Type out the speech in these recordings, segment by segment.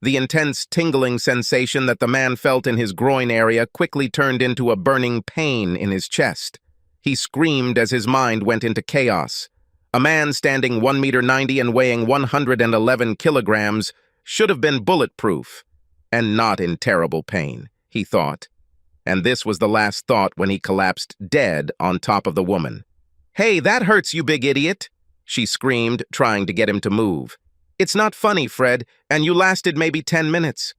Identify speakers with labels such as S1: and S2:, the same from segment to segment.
S1: The intense tingling sensation that the man felt in his groin area quickly turned into a burning pain in his chest. He screamed as his mind went into chaos. A man standing 1.90 meters and weighing 111 kilograms should have been bulletproof, and not in terrible pain, he thought. And this was the last thought when he collapsed dead on top of the woman. "Hey, that hurts, you big idiot!" she screamed, trying to get him to move. "It's not funny, Fred, and you lasted maybe 10 minutes.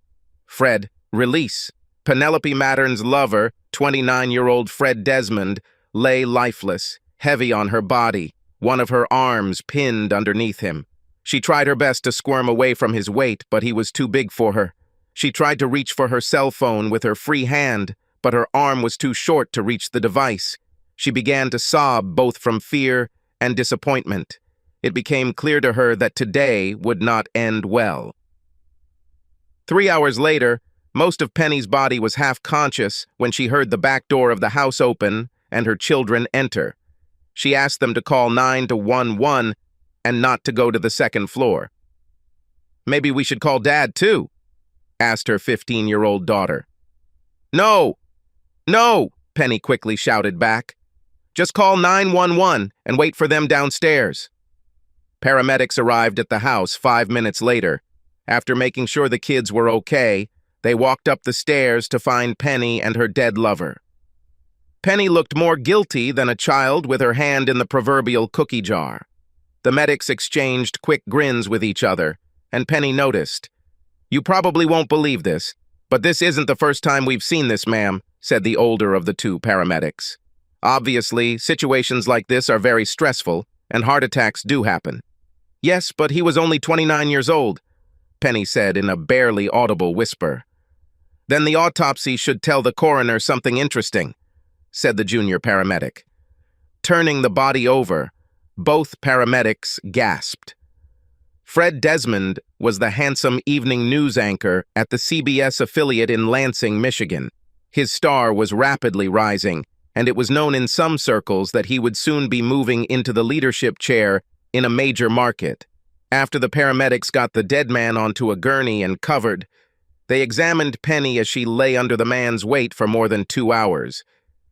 S1: Fred, release. Penelope Mattern's lover, 29-year-old Fred Desmond, lay lifeless, heavy on her body, one of her arms pinned underneath him. She tried her best to squirm away from his weight, but he was too big for her. She tried to reach for her cell phone with her free hand, but her arm was too short to reach the device. She began to sob both from fear and disappointment. It became clear to her that today would not end well. 3 hours later, most of Penny's body was half-conscious when she heard the back door of the house open and her children enter. She asked them to call 911 and not to go to the second floor. "Maybe we should call Dad, too?" asked her 15-year-old daughter. "No! No!" Penny quickly shouted back. "Just call 911 and wait for them downstairs." Paramedics arrived at the house 5 minutes later. After making sure the kids were okay, they walked up the stairs to find Penny and her dead lover. Penny looked more guilty than a child with her hand in the proverbial cookie jar. The medics exchanged quick grins with each other, and Penny noticed. "You probably won't believe this, but this isn't the first time we've seen this, ma'am," said the older of the two paramedics. "Obviously, situations like this are very stressful, and heart attacks do happen." "Yes, but he was only 29 years old," Penny said in a barely audible whisper. "Then the autopsy should tell the coroner something interesting," said the junior paramedic. Turning the body over, both paramedics gasped. Fred Desmond was the handsome evening news anchor at the CBS affiliate in Lansing, Michigan. His star was rapidly rising, and it was known in some circles that he would soon be moving into the leadership chair in a major market. After the paramedics got the dead man onto a gurney and covered, they examined Penny as she lay under the man's weight for more than 2 hours.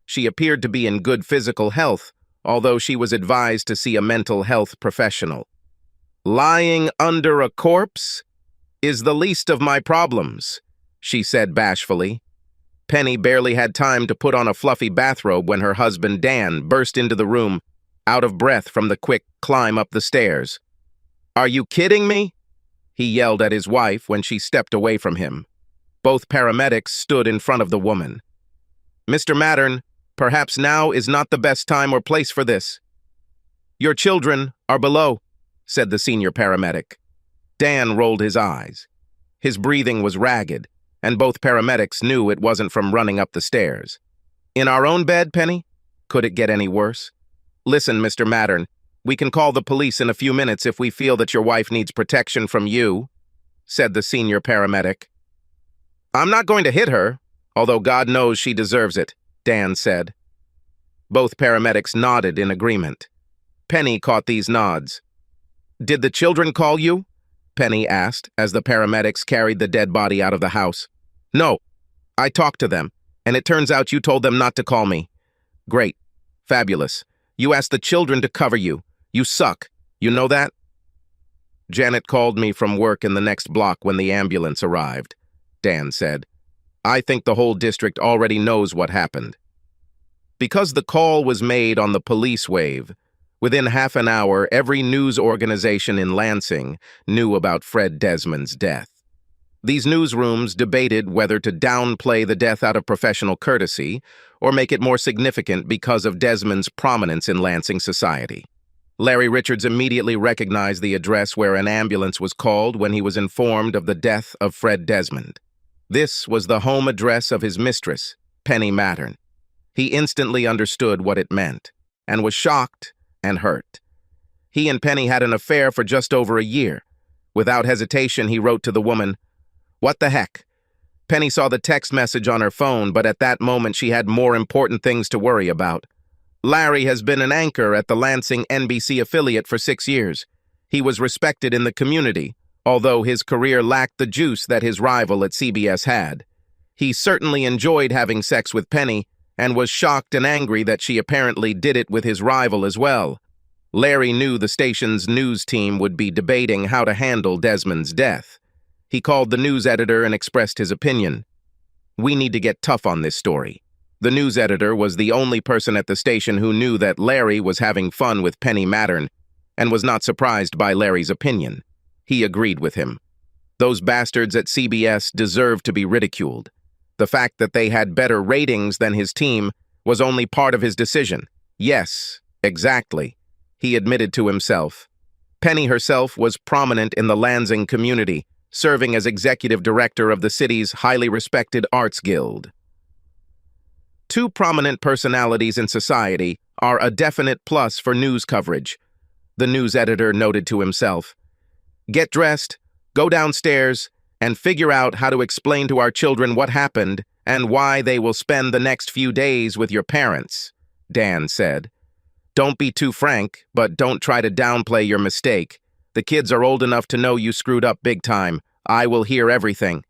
S1: She appeared to be in good physical health, although she was advised to see a mental health professional. "Lying under a corpse is the least of my problems," she said bashfully. Penny barely had time to put on a fluffy bathrobe when her husband Dan burst into the room, out of breath from the quick climb up the stairs. "Are you kidding me?" he yelled at his wife when she stepped away from him. Both paramedics stood in front of the woman. "Mr. Mattern, perhaps now is not the best time or place for this." "Your children are below," said the senior paramedic. Dan rolled his eyes. His breathing was ragged, and both paramedics knew it wasn't from running up the stairs. "In our own bed, Penny? Could it get any worse?" "Listen, Mr. Mattern, we can call the police in a few minutes if we feel that your wife needs protection from you," said the senior paramedic. "I'm not going to hit her, although God knows she deserves it," Dan said. Both paramedics nodded in agreement. Penny caught these nods. "Did the children call you?" Penny asked as the paramedics carried the dead body out of the house. "No. I talked to them, and it turns out you told them not to call me." "Great. Fabulous. You asked the children to cover you. You suck. You know that?" "Janet called me from work in the next block when the ambulance arrived," Dan said. "I think the whole district already knows what happened." Because the call was made on the police wave, within half an hour, every news organization in Lansing knew about Fred Desmond's death. These newsrooms debated whether to downplay the death out of professional courtesy or make it more significant because of Desmond's prominence in Lansing society. Larry Richards immediately recognized the address where an ambulance was called when he was informed of the death of Fred Desmond. This was the home address of his mistress, Penny Mattern. He instantly understood what it meant, and was shocked and hurt. He and Penny had an affair for just over a year. Without hesitation, he wrote to the woman, "What the heck?" Penny saw the text message on her phone, but at that moment she had more important things to worry about. Larry has been an anchor at the Lansing NBC affiliate for 6 years. He was respected in the community, although his career lacked the juice that his rival at CBS had. He certainly enjoyed having sex with Penny and was shocked and angry that she apparently did it with his rival as well. Larry knew the station's news team would be debating how to handle Desmond's death. He called the news editor and expressed his opinion. "We need to get tough on this story." The news editor was the only person at the station who knew that Larry was having fun with Penny Mattern and was not surprised by Larry's opinion. He agreed with him. Those bastards at CBS deserved to be ridiculed. The fact that they had better ratings than his team was only part of his decision. Yes, exactly, he admitted to himself. Penny herself was prominent in the Lansing community, serving as executive director of the city's highly respected arts guild. Two prominent personalities in society are a definite plus for news coverage, the news editor noted to himself. Get dressed, go downstairs, and figure out how to explain to our children what happened and why they will spend the next few days with your parents, Dan said. Don't be too frank, but don't try to downplay your mistake. The kids are old enough to know you screwed up big time. I will hear everything.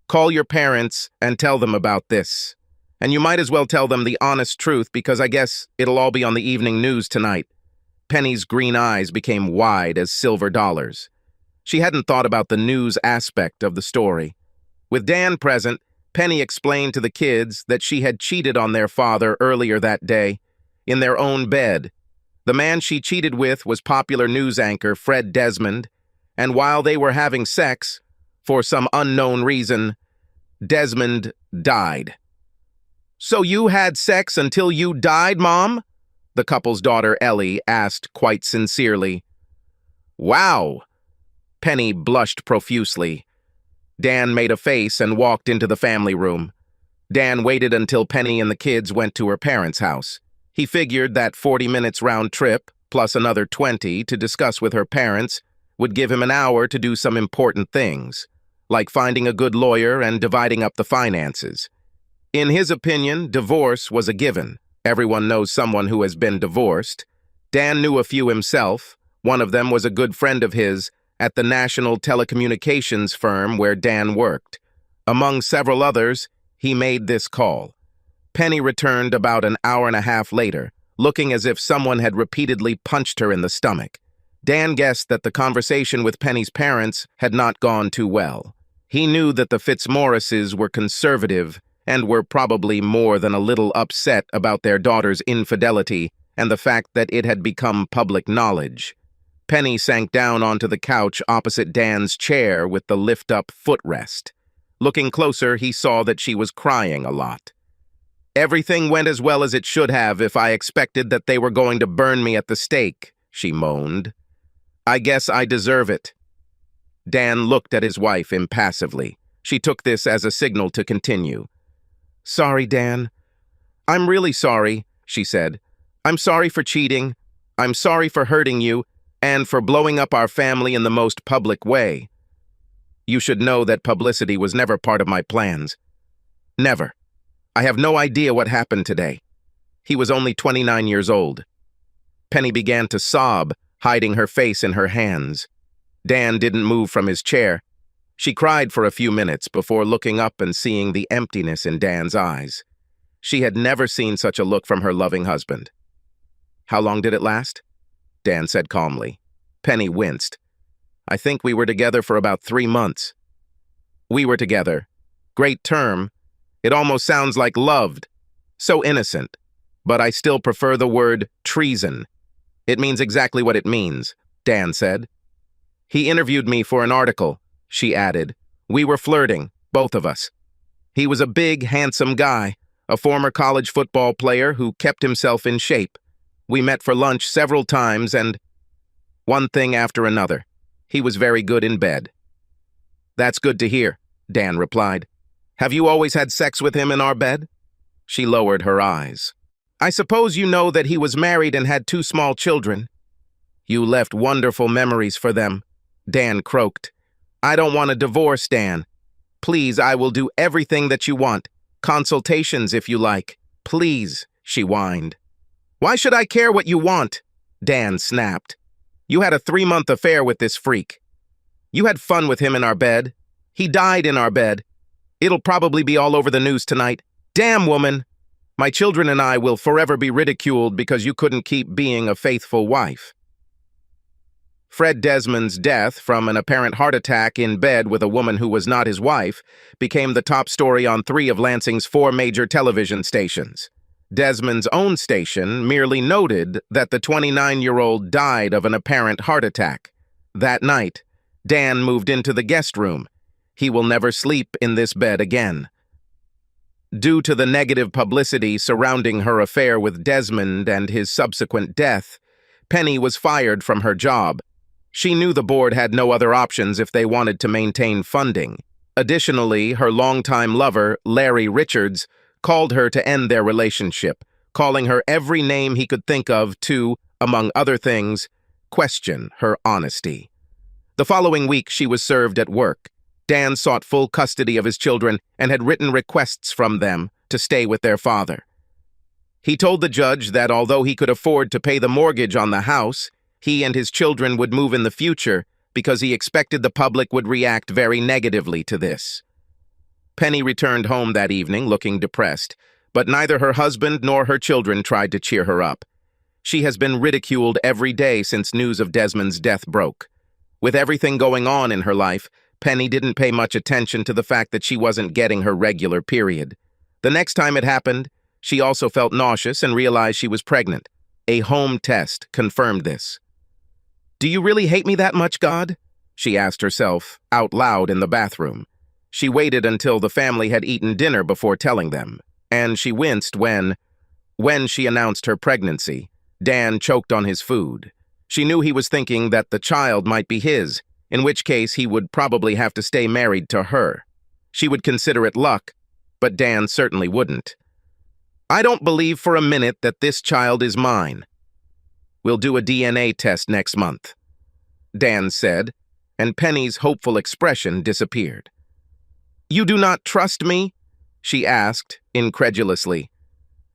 S1: Call your parents and tell them about this. And you might as well tell them the honest truth because I guess it'll all be on the evening news tonight. Penny's green eyes became wide as silver dollars. She hadn't thought about the news aspect of the story. With Dan present, Penny explained to the kids that she had cheated on their father earlier that day, in their own bed. The man she cheated with was popular news anchor Fred Desmond, and while they were having sex, for some unknown reason, Desmond died. "So you had sex until you died, Mom?" the couple's daughter Ellie asked quite sincerely. "Wow!" Penny blushed profusely. Dan made a face and walked into the family room. Dan waited until Penny and the kids went to her parents' house. He figured that 40 minutes round trip, plus another 20 to discuss with her parents, would give him an hour to do some important things, like finding a good lawyer and dividing up the finances. In his opinion, divorce was a given. Everyone knows someone who has been divorced. Dan knew a few himself. One of them was a good friend of his at the national telecommunications firm where Dan worked. Among several others, he made this call. Penny returned about an hour and a half later, looking as if someone had repeatedly punched her in the stomach. Dan guessed that the conversation with Penny's parents had not gone too well. He knew that the Fitzmaurices were conservative and were probably more than a little upset about their daughter's infidelity and the fact that it had become public knowledge. Penny sank down onto the couch opposite Dan's chair with the lift-up footrest. Looking closer, he saw that she was crying a lot. "Everything went as well as it should have if I expected that they were going to burn me at the stake," she moaned. "I guess I deserve it." Dan looked at his wife impassively. She took this as a signal to continue. "Sorry, Dan. I'm really sorry," she said. "I'm sorry for cheating. I'm sorry for hurting you, and for blowing up our family in the most public way. You should know that publicity was never part of my plans. Never. I have no idea what happened today." He was only 29 years old. Penny began to sob, hiding her face in her hands. Dan didn't move from his chair. She cried for a few minutes before looking up and seeing the emptiness in Dan's eyes. She had never seen such a look from her loving husband. "How long did it last?" Dan said calmly. Penny winced. "I think we were together for about 3 months. We were together. Great term. It almost sounds like loved. So innocent. But I still prefer the word treason. It means exactly what it means," Dan said. "He interviewed me for an article," she added. "We were flirting, both of us. He was a big, handsome guy, a former college football player who kept himself in shape. We met for lunch several times and one thing after another. He was very good in bed." "That's good to hear," Dan replied. "Have you always had sex with him in our bed?" She lowered her eyes. "I suppose you know that he was married and had 2 small children." "You left wonderful memories for them," Dan croaked. "I don't want a divorce, Dan. Please, I will do everything that you want. Consultations, if you like. Please," she whined. "Why should I care what you want?" Dan snapped. "You had a 3-month affair with this freak. You had fun with him in our bed. He died in our bed. It'll probably be all over the news tonight. Damn, woman! My children and I will forever be ridiculed because you couldn't keep being a faithful wife. Fred Desmond's death from an apparent heart attack in bed with a woman who was not his wife became the top story on 3 of Lansing's 4 major television stations. Desmond's own station merely noted that the 29-year-old died of an apparent heart attack. That night, Dan moved into the guest room. He will never sleep in this bed again. Due to the negative publicity surrounding her affair with Desmond and his subsequent death, Penny was fired from her job. She knew the board had no other options if they wanted to maintain funding. Additionally, her longtime lover, Larry Richards, called her to end their relationship, calling her every name he could think of to, among other things, question her honesty. The following week, she was served at work. Dan sought full custody of his children and had written requests from them to stay with their father. He told the judge that although he could afford to pay the mortgage on the house, he and his children would move in the future because he expected the public would react very negatively to this. Penny returned home that evening looking depressed, but neither her husband nor her children tried to cheer her up. She has been ridiculed every day since news of Desmond's death broke. With everything going on in her life, Penny didn't pay much attention to the fact that she wasn't getting her regular period. The next time it happened, she also felt nauseous and realized she was pregnant. A home test confirmed this. "Do you really hate me that much, God?" she asked herself, out loud in the bathroom. She waited until the family had eaten dinner before telling them, and she winced when she announced her pregnancy, Dan choked on his food. She knew he was thinking that the child might be his, in which case he would probably have to stay married to her. She would consider it luck, but Dan certainly wouldn't. "I don't believe for a minute that this child is mine. We'll do a DNA test next month," Dan said, and Penny's hopeful expression disappeared. "You do not trust me?" she asked, incredulously.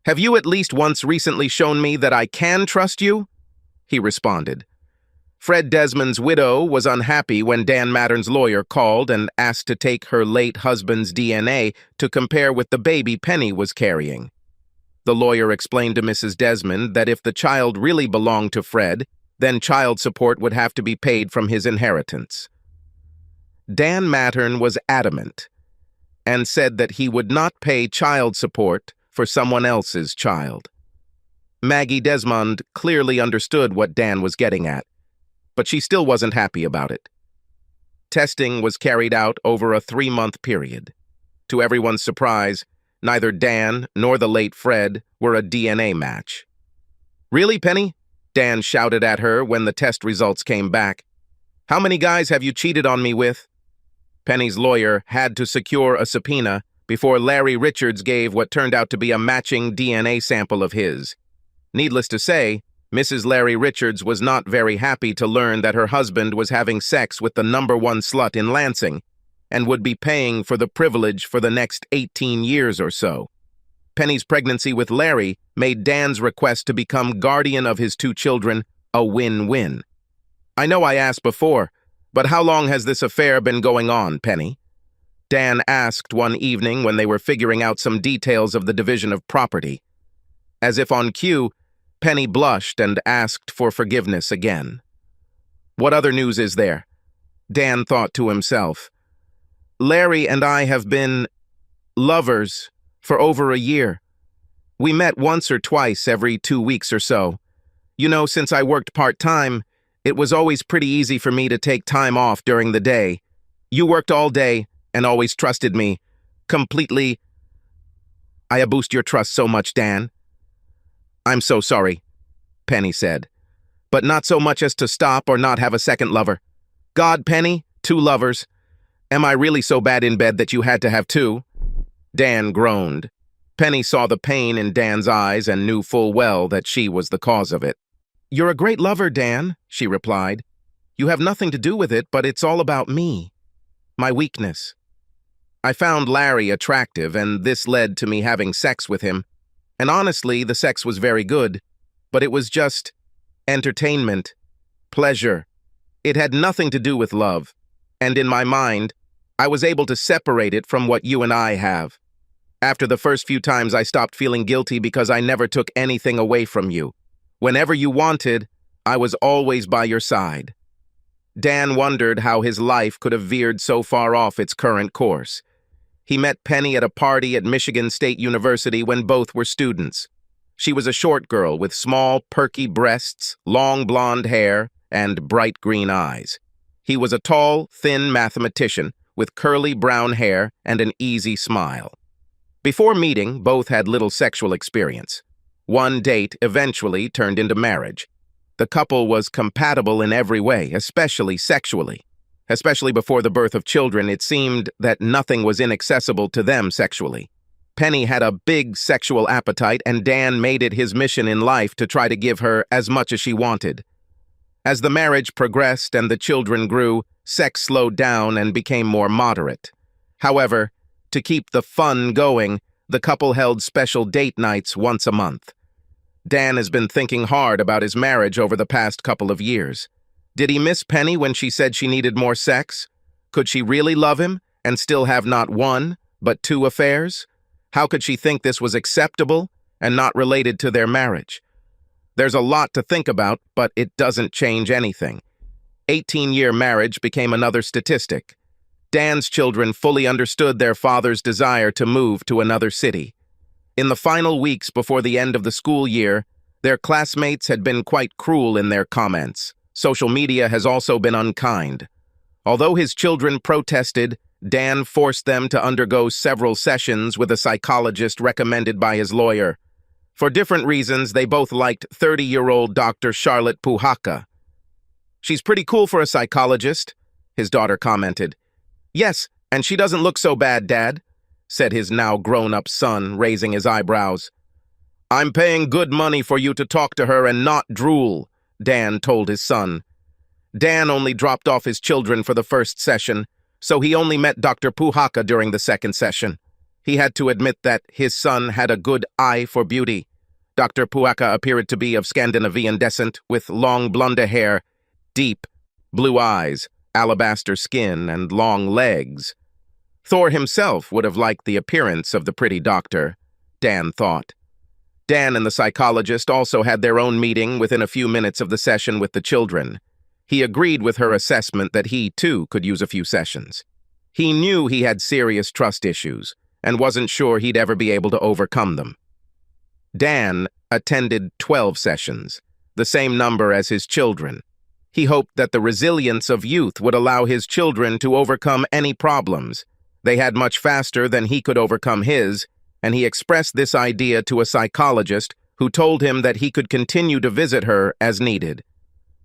S1: "Have you at least once recently shown me that I can trust you?" He responded. Fred Desmond's widow was unhappy when Dan Mattern's lawyer called and asked to take her late husband's DNA to compare with the baby Penny was carrying. The lawyer explained to Mrs. Desmond that if the child really belonged to Fred, then child support would have to be paid from his inheritance. Dan Mattern was adamant and said that he would not pay child support for someone else's child. Maggie Desmond clearly understood what Dan was getting at, but she still wasn't happy about it. Testing was carried out over a 3-month period. To everyone's surprise, neither Dan nor the late Fred were a DNA match. "Really, Penny?" Dan shouted at her when the test results came back. "How many guys have you cheated on me with?" Penny's lawyer had to secure a subpoena before Larry Richards gave what turned out to be a matching DNA sample of his. Needless to say, Mrs. Larry Richards was not very happy to learn that her husband was having sex with the #1 slut in Lansing and would be paying for the privilege for the next 18 years or so. Penny's pregnancy with Larry made Dan's request to become guardian of his 2 children a win-win. "I know I asked before, but how long has this affair been going on, Penny?" Dan asked one evening when they were figuring out some details of the division of property. As if on cue, Penny blushed and asked for forgiveness again. "What other news is there?" Dan thought to himself. "Larry and I have been lovers for over a year. We met once or twice every 2 weeks or so. You know, since I worked part-time, it was always pretty easy for me to take time off during the day. You worked all day and always trusted me. Completely. I abused your trust so much, Dan." "I'm so sorry," Penny said. "But not so much as to stop or not have a second lover. God, Penny, 2 lovers. Am I really so bad in bed that you had to have 2? Dan groaned. Penny saw the pain in Dan's eyes and knew full well that she was the cause of it. "You're a great lover, Dan," she replied. "You have nothing to do with it, but it's all about me. My weakness. I found Larry attractive, and this led to me having sex with him. And honestly, the sex was very good, but it was just entertainment, pleasure. It had nothing to do with love. and in my mind, I was able to separate it from what you and I have. After the first few times, I stopped feeling guilty because I never took anything away from you. Whenever you wanted, I was always by your side." Dan wondered how his life could have veered so far off its current course. He met Penny at a party at Michigan State University when both were students. She was a short girl with small, perky breasts, long blonde hair, and bright green eyes. He was a tall, thin mathematician with curly brown hair and an easy smile. Before meeting, both had little sexual experience. One date eventually turned into marriage. The couple was compatible in every way, especially sexually. Especially before the birth of children, it seemed that nothing was inaccessible to them sexually. Penny had a big sexual appetite, and Dan made it his mission in life to try to give her as much as she wanted. As the marriage progressed and the children grew, sex slowed down and became more moderate. However, to keep the fun going, the couple held special date nights once a month. Dan has been thinking hard about his marriage over the past couple of years. Did he miss Penny when she said she needed more sex? Could she really love him and still have not one, but two affairs? How could she think this was acceptable and not related to their marriage? There's a lot to think about, but it doesn't change anything. 18-year marriage became another statistic. Dan's children fully understood their father's desire to move to another city. In the final weeks before the end of the school year, their classmates had been quite cruel in their comments. Social media has also been unkind. Although his children protested, Dan forced them to undergo several sessions with a psychologist recommended by his lawyer. For different reasons, they both liked 30-year-old Dr. Charlotte Puhaka. "She's pretty cool for a psychologist," his daughter commented. "Yes, and she doesn't look so bad, Dad," said his now grown-up son, raising his eyebrows. "I'm paying good money for you to talk to her and not drool," Dan told his son. Dan only dropped off his children for the first session, so he only met Dr. Puhaka during the second session. He had to admit that his son had a good eye for beauty. Dr. Puhaka appeared to be of Scandinavian descent, with long blonde hair, deep blue eyes, alabaster skin, and long legs. Thor himself would have liked the appearance of the pretty doctor, Dan thought. Dan and the psychologist also had their own meeting within a few minutes of the session with the children. He agreed with her assessment that he, too, could use a few sessions. He knew he had serious trust issues and wasn't sure he'd ever be able to overcome them. Dan attended 12 sessions, the same number as his children. He hoped that the resilience of youth would allow his children to overcome any problems. They had much faster than he could overcome his, and he expressed this idea to a psychologist who told him that he could continue to visit her as needed.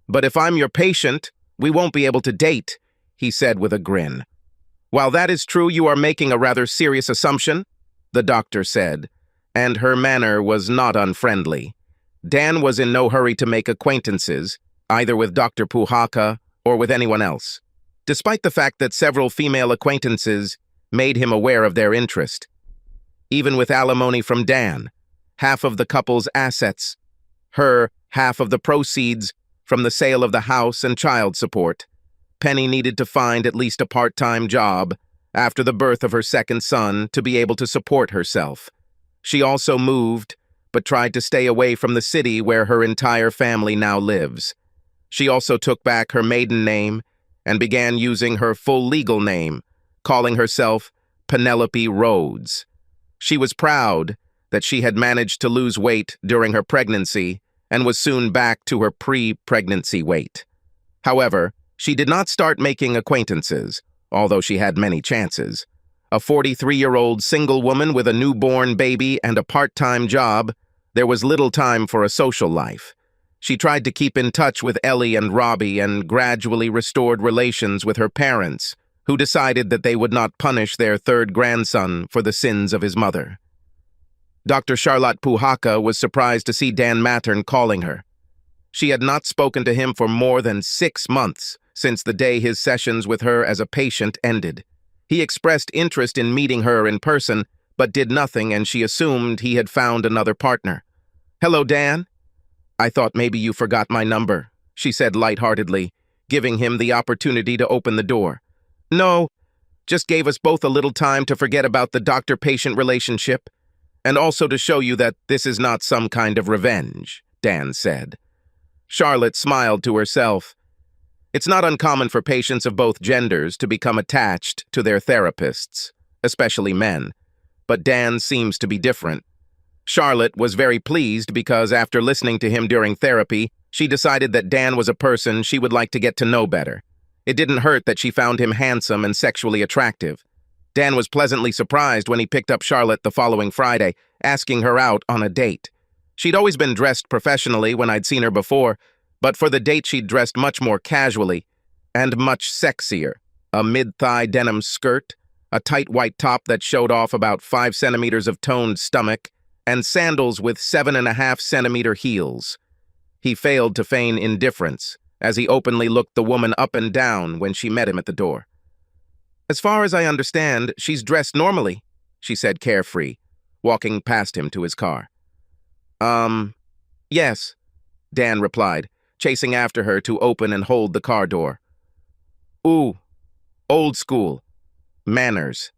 S1: "But if I'm your patient, we won't be able to date," he said with a grin. "While that is true, you are making a rather serious assumption," the doctor said, and her manner was not unfriendly. Dan was in no hurry to make acquaintances, either with Dr. Puhaka or with anyone else. Despite the fact that several female acquaintances made him aware of their interest. Even with alimony from Dan, half of the couple's assets, her half of the proceeds from the sale of the house and child support, Penny needed to find at least a part-time job after the birth of her second son to be able to support herself. She also moved, but tried to stay away from the city where her entire family now lives. She also took back her maiden name and began using her full legal name, calling herself Penelope Rhodes. She was proud that she had managed to lose weight during her pregnancy and was soon back to her pre-pregnancy weight. However, she did not start making acquaintances, although she had many chances. A 43-year-old single woman with a newborn baby and a part-time job, there was little time for a social life. She tried to keep in touch with Ellie and Robbie and gradually restored relations with her parents, who decided that they would not punish their third grandson for the sins of his mother. Dr. Charlotte Puhaka was surprised to see Dan Mattern calling her. She had not spoken to him for more than 6 months since the day his sessions with her as a patient ended. He expressed interest in meeting her in person, but did nothing, and she assumed he had found another partner. "Hello, Dan. I thought maybe you forgot my number," she said lightheartedly, giving him the opportunity to open the door. No, just gave us both a little time to forget about the doctor-patient relationship, and also to show you that this is not some kind of revenge, Dan said. Charlotte smiled to herself. It's not uncommon for patients of both genders to become attached to their therapists, especially men, but Dan seems to be different. Charlotte was very pleased because after listening to him during therapy, she decided that Dan was a person she would like to get to know better. It didn't hurt that she found him handsome and sexually attractive. Dan was pleasantly surprised when he picked up Charlotte the following Friday, asking her out on a date. She'd always been dressed professionally when I'd seen her before, but for the date she'd dressed much more casually and much sexier. A mid-thigh denim skirt, a tight white top that showed off about 5 centimeters of toned stomach, and sandals with 7.5-centimeter heels. He failed to feign indifference, as he openly looked the woman up and down when she met him at the door. "As far as I understand, she's dressed normally," she said carefree, walking past him to his car. Yes," Dan replied, chasing after her to open and hold the car door. "Ooh, old school. Manners."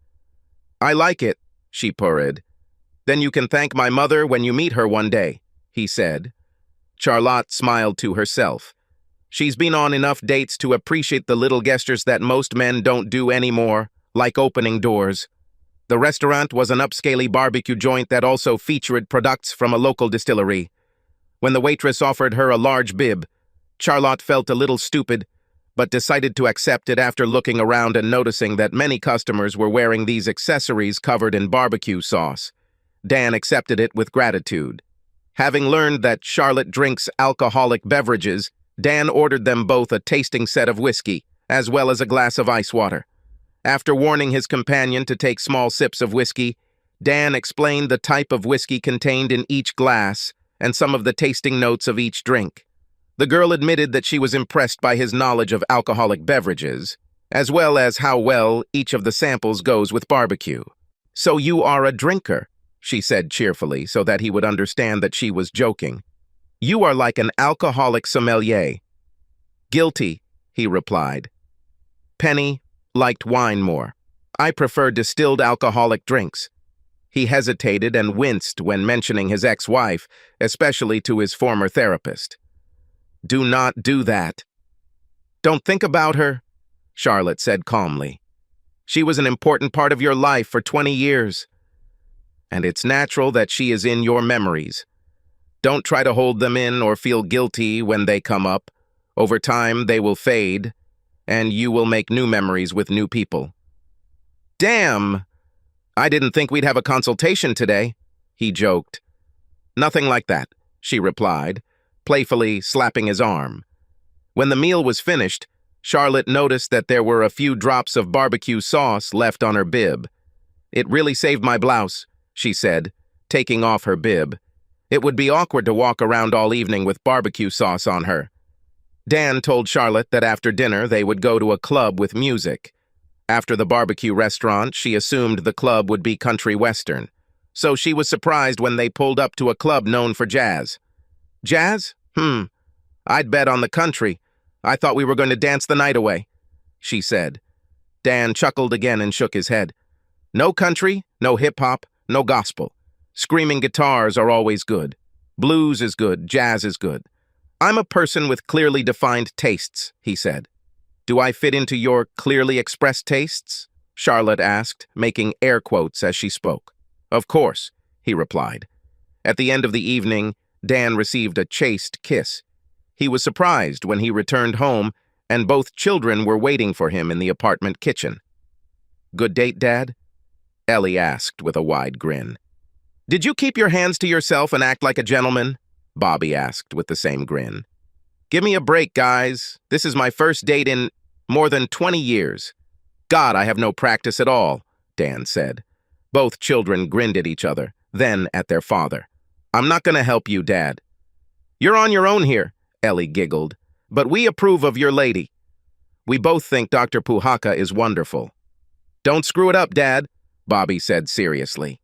S1: "I like it," she purred. "Then you can thank my mother when you meet her one day," he said. Charlotte smiled to herself. She's been on enough dates to appreciate the little gestures that most men don't do anymore, like opening doors. The restaurant was an upscale barbecue joint that also featured products from a local distillery. When the waitress offered her a large bib, Charlotte felt a little stupid, but decided to accept it after looking around and noticing that many customers were wearing these accessories covered in barbecue sauce. Dan accepted it with gratitude. Having learned that Charlotte drinks alcoholic beverages, Dan ordered them both a tasting set of whiskey, as well as a glass of ice water. After warning his companion to take small sips of whiskey, Dan explained the type of whiskey contained in each glass and some of the tasting notes of each drink. The girl admitted that she was impressed by his knowledge of alcoholic beverages, as well as how well each of the samples goes with barbecue. "So you are a drinker," she said cheerfully so that he would understand that she was joking. "You are like an alcoholic sommelier." "Guilty," he replied. Penny liked wine more. "I prefer distilled alcoholic drinks." He hesitated and winced when mentioning his ex-wife, especially to his former therapist. "Do not do that." "Don't think about her," Charlotte said calmly. "She was an important part of your life for 20 years. And it's natural that she is in your memories. Don't try to hold them in or feel guilty when they come up. Over time, they will fade, and you will make new memories with new people." "Damn! I didn't think we'd have a consultation today," he joked. "Nothing like that," she replied, playfully slapping his arm. When the meal was finished, Charlotte noticed that there were a few drops of barbecue sauce left on her bib. "It really saved my blouse," she said, taking off her bib. "It would be awkward to walk around all evening with barbecue sauce on her." Dan told Charlotte that after dinner they would go to a club with music. After the barbecue restaurant, she assumed the club would be country western, so she was surprised when they pulled up to a club known for jazz. "Jazz? I'd bet on the country. I thought we were going to dance the night away," she said. Dan chuckled again and shook his head. "No country, no hip-hop, no gospel. Screaming guitars are always good. Blues is good, jazz is good. I'm a person with clearly defined tastes," he said. "Do I fit into your clearly expressed tastes?" Charlotte asked, making air quotes as she spoke. "Of course," he replied. At the end of the evening, Dan received a chaste kiss. He was surprised when he returned home, and both children were waiting for him in the apartment kitchen. "Good date, Dad?" Ellie asked with a wide grin. "Did you keep your hands to yourself and act like a gentleman?" Bobby asked with the same grin. "Give me a break, guys. This is my first date in more than 20 years. God, I have no practice at all," Dan said. Both children grinned at each other, then at their father. "I'm not going to help you, Dad." "You're on your own here," Ellie giggled. "But we approve of your lady. We both think Dr. Puhaka is wonderful." "Don't screw it up, Dad," Bobby said seriously.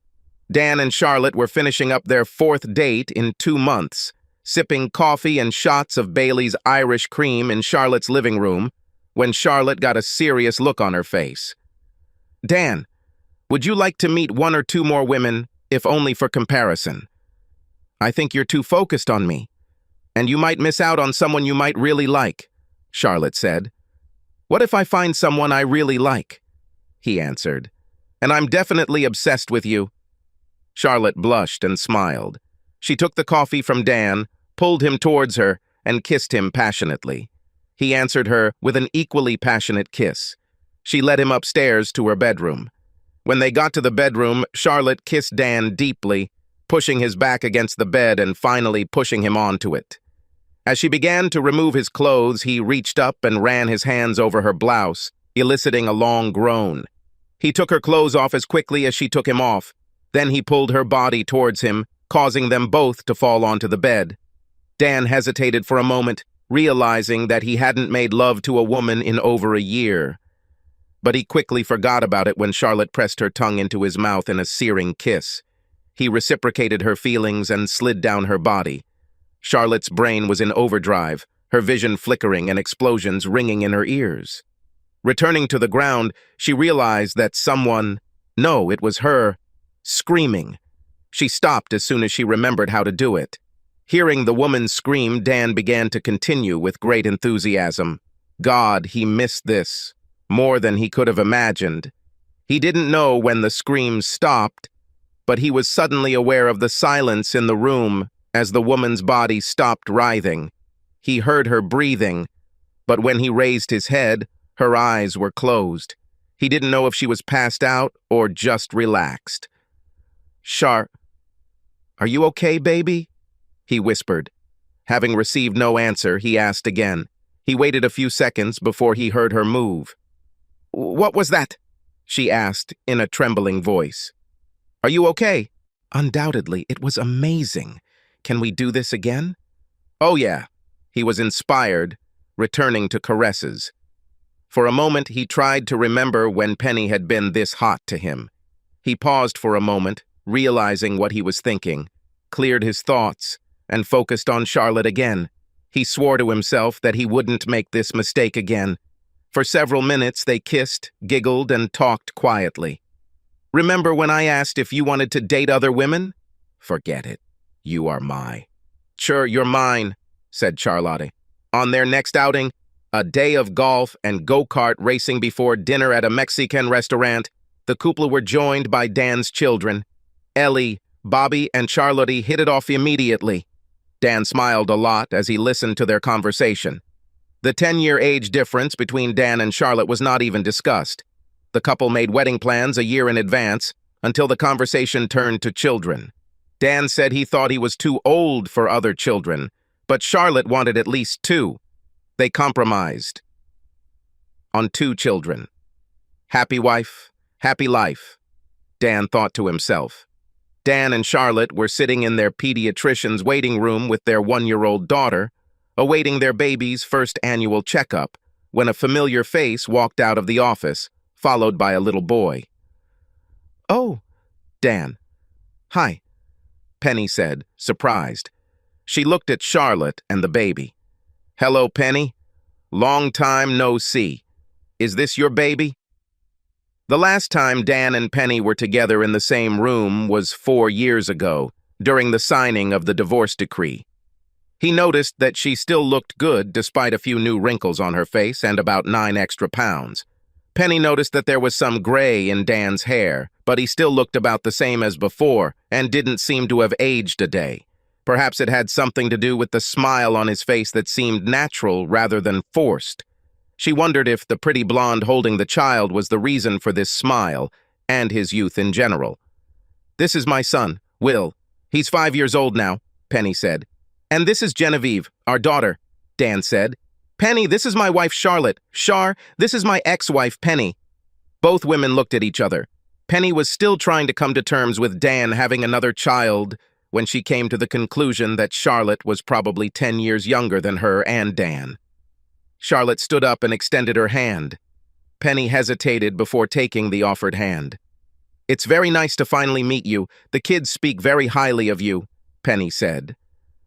S1: Dan and Charlotte were finishing up their 4th date in 2 months, sipping coffee and shots of Bailey's Irish cream in Charlotte's living room, when Charlotte got a serious look on her face. Dan, would you like to meet one or two more women, if only for comparison? I think you're too focused on me, and you might miss out on someone you might really like, Charlotte said. What if I find someone I really like? He answered. And I'm definitely obsessed with you. Charlotte blushed and smiled. She took the coffee from Dan, pulled him towards her, and kissed him passionately. He answered her with an equally passionate kiss. She led him upstairs to her bedroom. When they got to the bedroom, Charlotte kissed Dan deeply, pushing his back against the bed and finally pushing him onto it. As she began to remove his clothes, he reached up and ran his hands over her blouse, eliciting a long groan. He took her clothes off as quickly as she took him off. Then he pulled her body towards him, causing them both to fall onto the bed. Dan hesitated for a moment, realizing that he hadn't made love to a woman in over a year. But he quickly forgot about it when Charlotte pressed her tongue into his mouth in a searing kiss. He reciprocated her feelings and slid down her body. Charlotte's brain was in overdrive, her vision flickering and explosions ringing in her ears. Returning to the ground, she realized that someone, no, it was her, screaming. She stopped as soon as she remembered how to do it. Hearing the woman scream, Dan began to continue with great enthusiasm. God, he missed this, more than he could have imagined. He didn't know when the screams stopped, but he was suddenly aware of the silence in the room as the woman's body stopped writhing. He heard her breathing, but when he raised his head, her eyes were closed. He didn't know if she was passed out or just relaxed. Are you okay, baby? He whispered. Having received no answer, he asked again. He waited a few seconds before he heard her move. What was that? She asked in a trembling voice. Are you okay? Undoubtedly, it was amazing. Can we do this again? Oh yeah. He was inspired, returning to caresses. For a moment, he tried to remember when Penny had been this hot to him. He paused for a moment, realizing what he was thinking, cleared his thoughts, and focused on Charlotte again. He swore to himself that he wouldn't make this mistake again. For several minutes, they kissed, giggled, and talked quietly. Remember when I asked if you wanted to date other women? Forget it. You are mine. Sure, you're mine, said Charlotte. On their next outing, a day of golf and go-kart racing before dinner at a Mexican restaurant, the couple were joined by Dan's children. Ellie, Bobby, and Charlotte hit it off immediately. Dan smiled a lot as he listened to their conversation. The 10-year age difference between Dan and Charlotte was not even discussed. The couple made wedding plans a year in advance until the conversation turned to children. Dan said he thought he was too old for other children, but Charlotte wanted at least 2. They compromised on 2 children. Happy wife, happy life, Dan thought to himself. Dan and Charlotte were sitting in their pediatrician's waiting room with their 1-year-old daughter, awaiting their baby's first annual checkup, when a familiar face walked out of the office, followed by a little boy. Oh, Dan. Hi, Penny said, surprised. She looked at Charlotte and the baby. Hello, Penny. Long time no see. Is this your baby? The last time Dan and Penny were together in the same room was 4 years ago, during the signing of the divorce decree. He noticed that she still looked good despite a few new wrinkles on her face and about 9 extra pounds. Penny noticed that there was some gray in Dan's hair, but he still looked about the same as before and didn't seem to have aged a day. Perhaps it had something to do with the smile on his face that seemed natural rather than forced. She wondered if the pretty blonde holding the child was the reason for this smile, and his youth in general. This is my son, Will. He's 5 years old now, Penny said. And this is Genevieve, our daughter, Dan said. Penny, this is my wife, Charlotte. This is my ex-wife, Penny. Both women looked at each other. Penny was still trying to come to terms with Dan having another child when she came to the conclusion that Charlotte was probably 10 years younger than her and Dan. Charlotte stood up and extended her hand. Penny hesitated before taking the offered hand. It's very nice to finally meet you. The kids speak very highly of you, Penny said.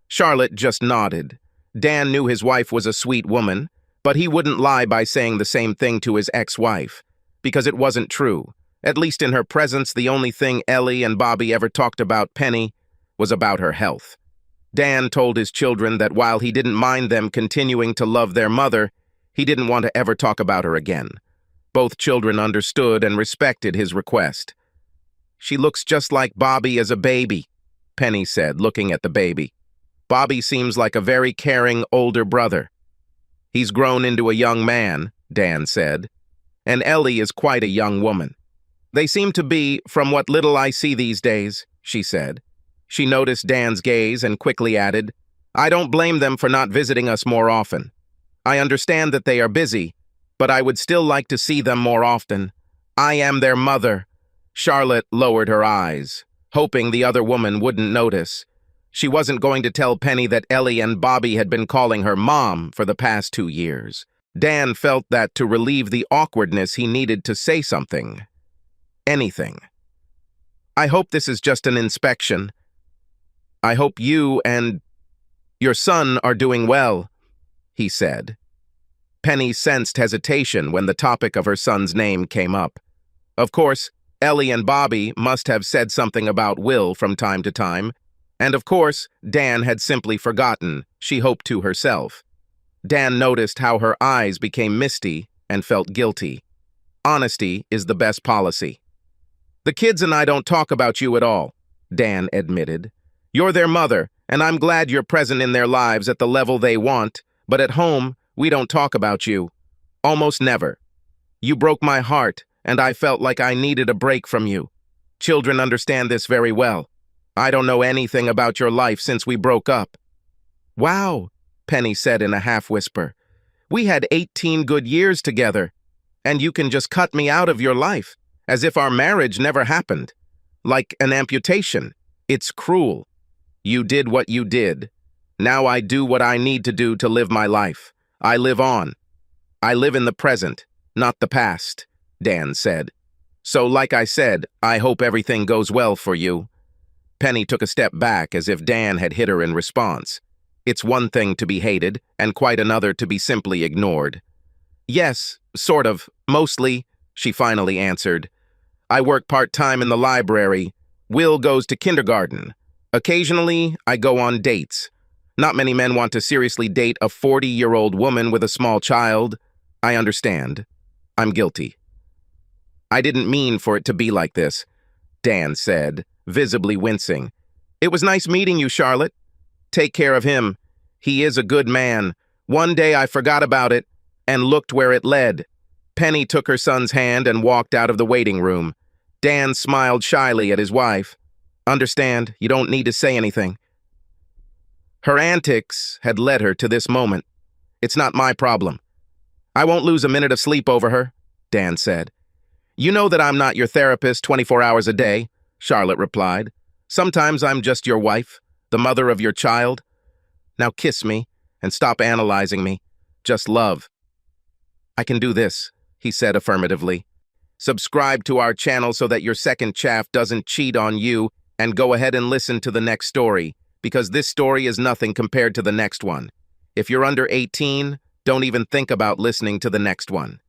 S1: Charlotte just nodded. Dan knew his wife was a sweet woman, But he wouldn't lie by saying the same thing to his ex-wife, because it wasn't true. At least in her presence, the only thing Ellie and Bobby ever talked about Penny was about her health. Dan told his children that while he didn't mind them continuing to love their mother, he didn't want to ever talk about her again. Both children understood and respected his request. "She looks just like Bobby as a baby," Penny said, looking at the baby. "Bobby seems like a very caring older brother." "He's grown into a young man," Dan said. "And Ellie is quite a young woman." "They seem to be, from what little I see these days," she said. She noticed Dan's gaze and quickly added, "I don't blame them for not visiting us more often. I understand that they are busy, but I would still like to see them more often. I am their mother." Charlotte lowered her eyes, hoping the other woman wouldn't notice. She wasn't going to tell Penny that Ellie and Bobby had been calling her mom for the past 2 years. Dan felt that to relieve the awkwardness he needed to say something. Anything. "I hope this is just an inspection. I hope you and your son are doing well," he said. Penny sensed hesitation when the topic of her son's name came up. Of course, Ellie and Bobby must have said something about Will from time to time, and of course, Dan had simply forgotten, she hoped to herself. Dan noticed how her eyes became misty and felt guilty. Honesty is the best policy. "The kids and I don't talk about you at all," Dan admitted. "You're their mother, and I'm glad you're present in their lives at the level they want, but at home, we don't talk about you. Almost never. You broke my heart, and I felt like I needed a break from you. Children understand this very well. I don't know anything about your life since we broke up." "Wow," Penny said in a half-whisper. "We had 18 good years together, and you can just cut me out of your life, as if our marriage never happened. Like an amputation. It's cruel. You did what you did. Now I do what I need to do to live my life. I live on. I live in the present, not the past," Dan said. "So like I said, I hope everything goes well for you." Penny took a step back as if Dan had hit her in response. It's one thing to be hated, and quite another to be simply ignored. "Yes, sort of, mostly," she finally answered. "I work part-time in the library. Will goes to kindergarten. Occasionally, I go on dates. Not many men want to seriously date a 40-year-old woman with a small child. I understand. I'm guilty." "I didn't mean for it to be like this," Dan said, visibly wincing. "It was nice meeting you, Charlotte. Take care of him. He is a good man. One day I forgot about it and looked where it led." Penny took her son's hand and walked out of the waiting room. Dan smiled shyly at his wife. "Understand, you don't need to say anything." Her antics had led her to this moment. "It's not my problem." "I won't lose a minute of sleep over her," Dan said. "You know that I'm not your therapist 24 hours a day," Charlotte replied. "Sometimes I'm just your wife, the mother of your child. Now kiss me and stop analyzing me. Just love." "I can do this," he said affirmatively. Subscribe to our channel so that your second chaff doesn't cheat on you, and go ahead and listen to the next story, because this story is nothing compared to the next one. If you're under 18, don't even think about listening to the next one.